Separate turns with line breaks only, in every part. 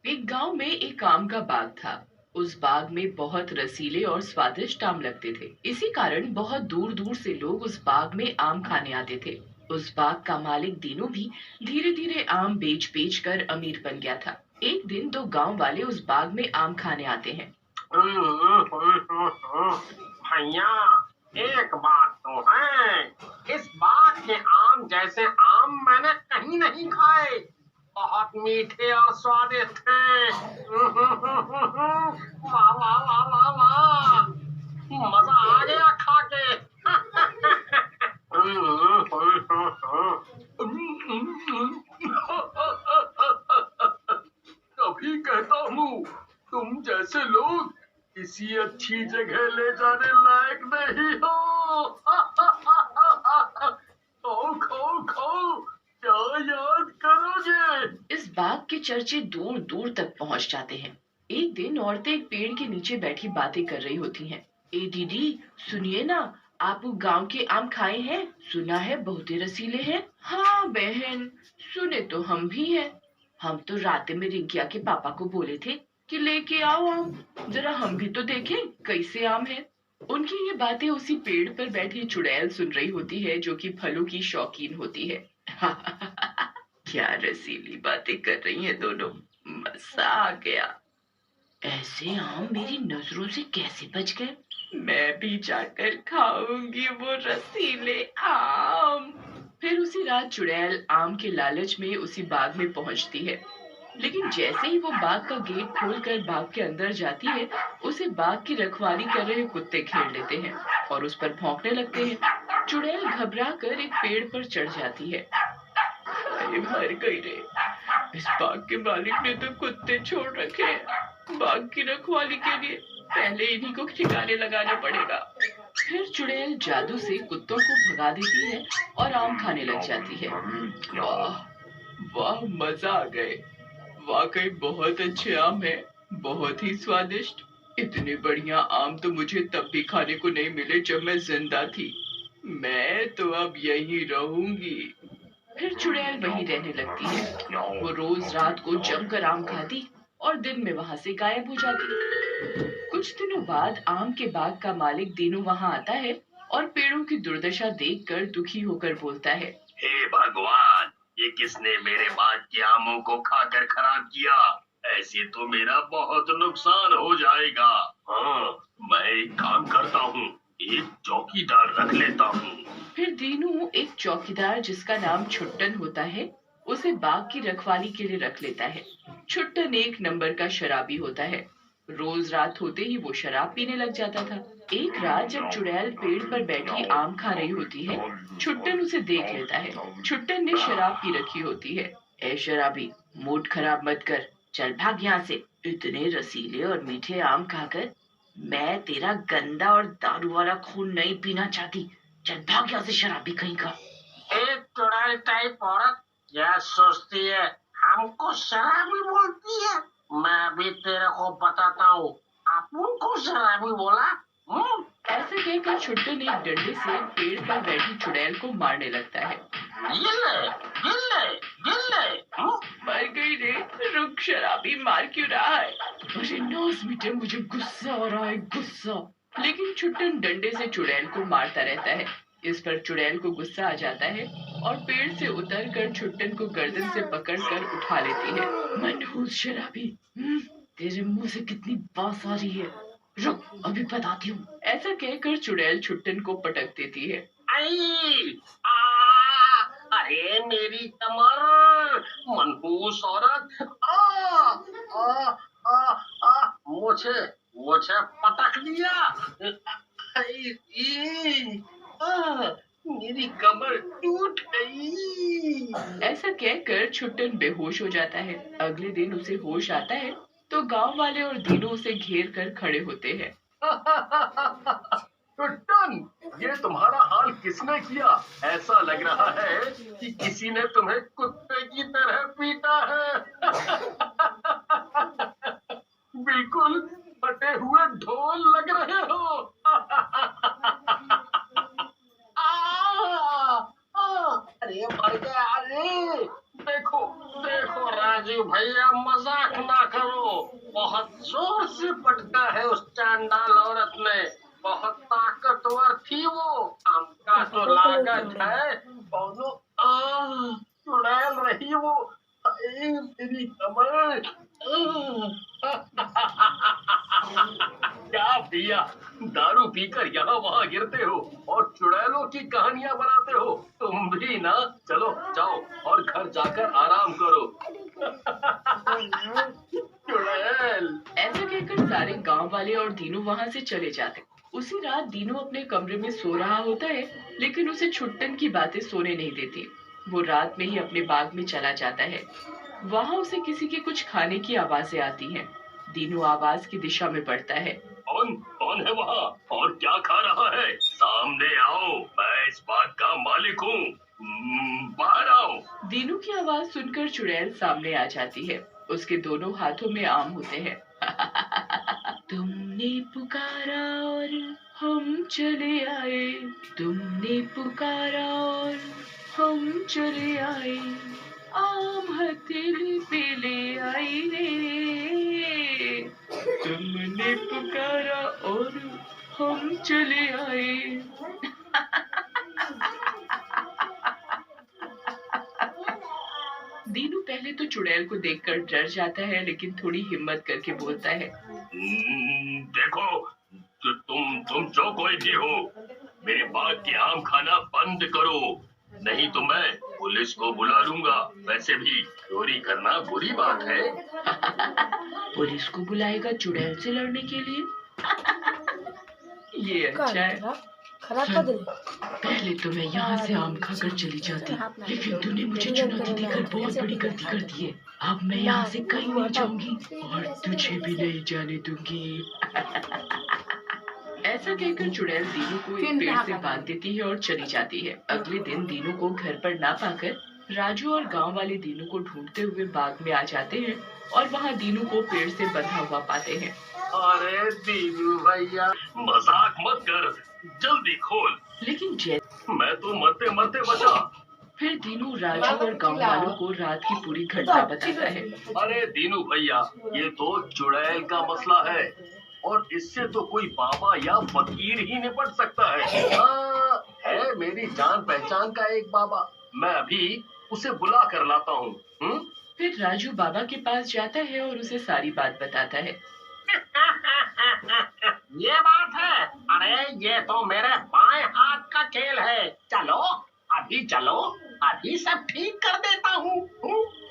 एक गांव में एक आम का बाग था। उस बाग में बहुत रसीले और स्वादिष्ट आम लगते थे। इसी कारण बहुत दूर दूर से लोग उस बाग में आम खाने आते थे। उस बाग का मालिक दीनू भी धीरे धीरे आम बेच बेच कर अमीर बन गया था। एक दिन दो गांव वाले उस बाग में आम खाने आते हैं।
भैया, एक बात तो है, इस बाग के आम जैसे आम मैंने कहीं नहीं खाए। बहुत मीठे और स्वादिष्ट हैं। वाह वाह वाह वाह वाह, मजा आ गया खा के। कभी कहता हूँ, तुम जैसे लोग किसी अच्छी जगह ले जाने लायक नहीं हो। खाओ खाओ खाओ, क्या याद करोगे?
इस बाग के चर्चे दूर दूर तक पहुंच जाते हैं। एक दिन औरतें एक पेड़ के नीचे बैठी बातें कर रही होती हैं। ए दीदी, सुनिए ना, आप गांव के आम खाए हैं? सुना है बहुत ही रसीले हैं। हाँ बहन, सुने तो हम भी हैं। हम तो रात में रिंकिया के पापा को बोले थे कि लेके आओ आम, जरा हम भी तो देखें कैसे आम है। उनकी ये बातें उसी पेड़ पर बैठी चुड़ैल सुन रही होती है, जो कि फलों की शौकीन होती है। क्या रसीली बातें कर रही हैं दोनों, मजा आ गया। ऐसे आम मेरी नजरों से कैसे बच गए? मैं भी जाकर खाऊंगी वो रसीले आम। फिर उसी रात चुड़ैल आम के लालच में उसी बाग में पहुंचती है। लेकिन जैसे ही वो बाग का गेट खोलकर बाग के अंदर जाती है, उसे बाग की रखवाली कर रहे कुत्ते घेर लेते हैं और उस पर भौंकने लगते हैं। चुड़ैल घबरा कर एक पेड़ पर चढ़ जाती है। अरे मर गई रे, इस बाग के मालिक ने तो कुत्ते छोड़ रखे हैं बाग की रखवाली के लिए। पहले इन्हीं को ठिकाने लगाना पड़ेगा। फिर चुड़ैल जादू से कुत्तों को भगा देती है और आम खाने लग जाती है। वाह वाह, मजा आ गए। वाकई बहुत अच्छे आम है, बहुत ही स्वादिष्ट। इतने बढ़िया आम तो मुझे तब भी खाने को नहीं मिले जब मैं जिंदा थी। मैं तो अब यहीं रहूंगी। फिर चुड़ैल वहीं रहने लगती है। वो रोज रात को जमकर आम खाती और दिन में वहां से गायब हो जाती। कुछ दिनों बाद आम के बाग का मालिक दीनू वहां आता है और पेड़ों की दुर्दशा देखकर दुखी होकर बोलता है।
हे भगवान, ये किसने मेरे बाग के आमों को खाकर खराब किया? ऐसे तो मेरा बहुत नुकसान हो जाएगा। हाँ, मैं एक काम करता हूँ, एक चौकीदार रख लेता हूँ।
फिर दीनू एक चौकीदार जिसका नाम छुट्टन होता है, उसे बाग की रखवाली के लिए रख लेता है। छुट्टन एक नंबर का शराबी होता है। रोज रात होते ही वो शराब पीने लग जाता था। एक रात जब चुड़ैल पेड़ पर बैठी आम खा रही होती है, छुट्टन उसे देख लेता है। छुट्टन ने शराब पी रखी होती है। ए शराबी, मूड खराब मत कर, चल भाग यहाँ से। इतने रसीले और मीठे आम खाकर मैं तेरा गंदा और दारू वाला खून नहीं पीना चाहती। चल भाग यहाँ से शराबी कहीं का।
एक चुड़ैल टाइप औरत क्या सोचती है, हमको शराबी बोलती है? मैं भी तेरे को बताता हूँ, अपन को शराबी बोला।
ऐसे कहकर छुट्टन एक डंडे से पेड़ पर बैठी चुड़ैल को मारने लगता है।
गिल्ले गिल्ले गिल्ले।
मर गई रे, रुक, शराबी मार क्यों रहा है? अरे नौस मिटे, मुझे गुस्सा आ रहा है, गुस्सा। लेकिन छुट्टन डंडे से चुड़ैल को मारता रहता है। इस पर चुड़ैल को गुस्सा आ जाता है और पेड़ से उतरकर छुट्टन को गर्दन से पकड़कर उठा लेती है। मनहूस शराबी, तेरे मुंह से कितनी बास आ रही है, रुक अभी बताती हूँ। ऐसा कहकर चुड़ैल छुट्टन को पटक देती है।
आई आ, अरे मेरी कमर, मनहूस औरत। आ, आ, मुझे मुझे पटक दिया। आई, ई, आ, मेरी कमर टूट गई।
ऐसा कहकर छुट्टन बेहोश हो जाता है। अगले दिन उसे होश आता है तो गांव वाले और दीनू उसे घेर कर खड़े होते हैं।
छुट्टन, ये तुम्हारा हाल किसने किया? ऐसा लग रहा है कि किसी ने तुम्हें कुत्ते की तरह पीटा है। बिल्कुल फटे हुए ढोल लग रहे हो। अरे मर गया रे। देखो देखो राजू भैया, अब मजाक ना करो। बहुत जोर से पटका है उस चांडाल औरत ने। बहुत ताकतवर थी वो। हमका तो लागत है दोनों चुड़ैल रही वो। अरे मेरी कमर। क्या पिया? दारू पीकर यहाँ वहाँ गिरते हो और चुड़ैलों की कहानियां बनाते हो। तुम भी ना। चलो जाओ और घर जाकर आराम करो। चुड़ैल।
ऐसा कहकर सारे गांव वाले और दीनू वहां से चले जाते। उसी रात दीनू अपने कमरे में सो रहा होता है, लेकिन उसे छुट्टन की बातें सोने नहीं देती। वो रात में ही अपने बाग में चला जाता है। वहां उसे किसी के कुछ खाने की आवाजें आती हैं। दीनू आवाज की दिशा में बढ़ता है।
कौन कौन है वहाँ और क्या खा रहा है? सामने आओ, मैं इस बाग का मालिक हूँ। बाहर आओ।
दीनू की आवाज सुनकर चुड़ैल सामने आ जाती है। उसके दोनों हाथों में आम होते हैं। तुमने पुकारा और हम चले आए। तुमने पुकारा और हम चले आए। आम हथेली पे ले आई रे। तुमने पुकारा और हम चले आए। दीनू पहले तो चुड़ैल को देखकर डर जाता है, लेकिन थोड़ी हिम्मत करके बोलता है।
देखो, तुम जो कोई भी हो, मेरे बाग के आम खाना बंद करो, नहीं तो मैं पुलिस को बुला लूंगा। वैसे भी चोरी करना बुरी बात है।
पुलिस को बुलाएगा चुड़ैल से लड़ने के लिए? ये अच्छा है। पहले तो मैं यहाँ से आम खाकर चली जाती, लेकिन तूने मुझे चुनौती देकर बहुत बड़ी गलती कर दी है। अब मैं यहाँ से कहीं नहीं जाऊंगी और तुझे भी नहीं जाने दूंगी। ऐसा कहकर चुड़ैल दीनू को एक पेड़ से बांध देती है और चली जाती है। अगले दिन दीनू को घर पर ना पाकर राजू और गांव वाले दीनू को ढूंढते हुए बाग में आ जाते हैं और वहाँ दीनू को पेड़ से बंधा हुआ पाते हैं।
अरे दीनू भैया, मजाक मत कर, जल्दी खोल।
लेकिन
मैं तो मरते मरते बचा।
फिर दीनू राजू और गांव वालों को रात की पूरी घटना बताता है।
अरे दीनू भैया, ये तो चुड़ैल का मसला है और इससे तो कोई बाबा या फकीर ही निपट सकता है। है मेरी जान पहचान का एक बाबा, मैं अभी उसे बुला कर लाता हूँ।
फिर राजू बाबा के पास जाता है और उसे सारी बात बताता है।
ये बात है? अरे ये तो मेरे बाएं हाथ का खेल है। चलो अभी चलो, अभी सब ठीक कर देता हूँ।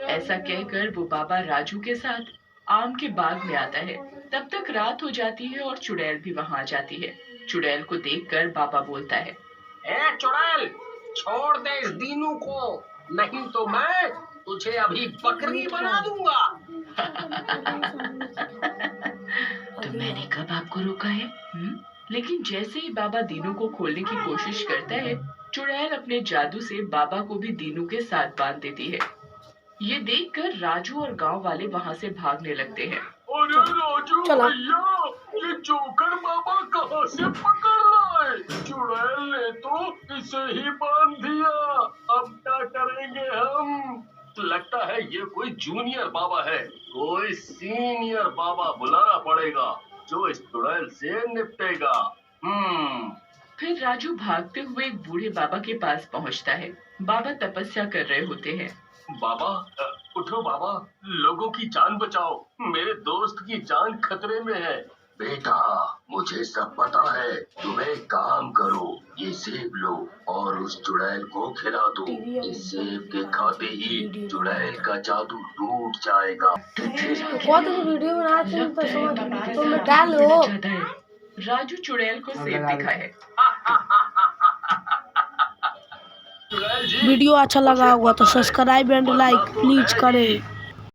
ऐसा कहकर वो बाबा राजू के साथ आम के बाग में आता है। तब तक रात हो जाती है और चुड़ैल भी वहाँ आ जाती है। चुड़ैल को देखकर बाबा बोलता है।
ए चुड़ैल, छोड़ दे इस दीनू को, नहीं तो मैं तुझे अभी बकरी बना दूंगा।
तो मैंने कब आपको रोका है? लेकिन जैसे ही बाबा दीनू को खोलने की कोशिश करता है, चुड़ैल अपने जादू से बाबा को भी दीनू के साथ बांध देती है। ये देखकर राजू और गांव वाले वहाँ से भागने लगते हैं।
अरे राजू भैया, ये जोकर बाबा कहाँ से पकड़ लाए? चुड़ैल ने तो इसे ही बांध दिया। अब क्या करेंगे हम? लगता है ये कोई जूनियर बाबा है। कोई सीनियर बाबा बुलाना पड़ेगा जो इस चुड़ैल से निपटेगा।
फिर राजू भागते हुए एक बूढ़े बाबा के पास पहुंचता है। बाबा तपस्या कर रहे होते हैं।
बाबा उठो बाबा, लोगों की जान बचाओ, मेरे दोस्त की जान खतरे में है। बेटा, मुझे सब पता है। तुम एक काम करो, ये सेब लो और उस चुड़ैल को खिला दो। इस सेब के खाते ही चुड़ैल का जादू टूट जाएगा।
वीडियो बना तो मैं डालो।
राजू चुड़ैल को सेब दिखाए।
वीडियो अच्छा लगा होगा तो सब्सक्राइब एंड लाइक प्लीज करें।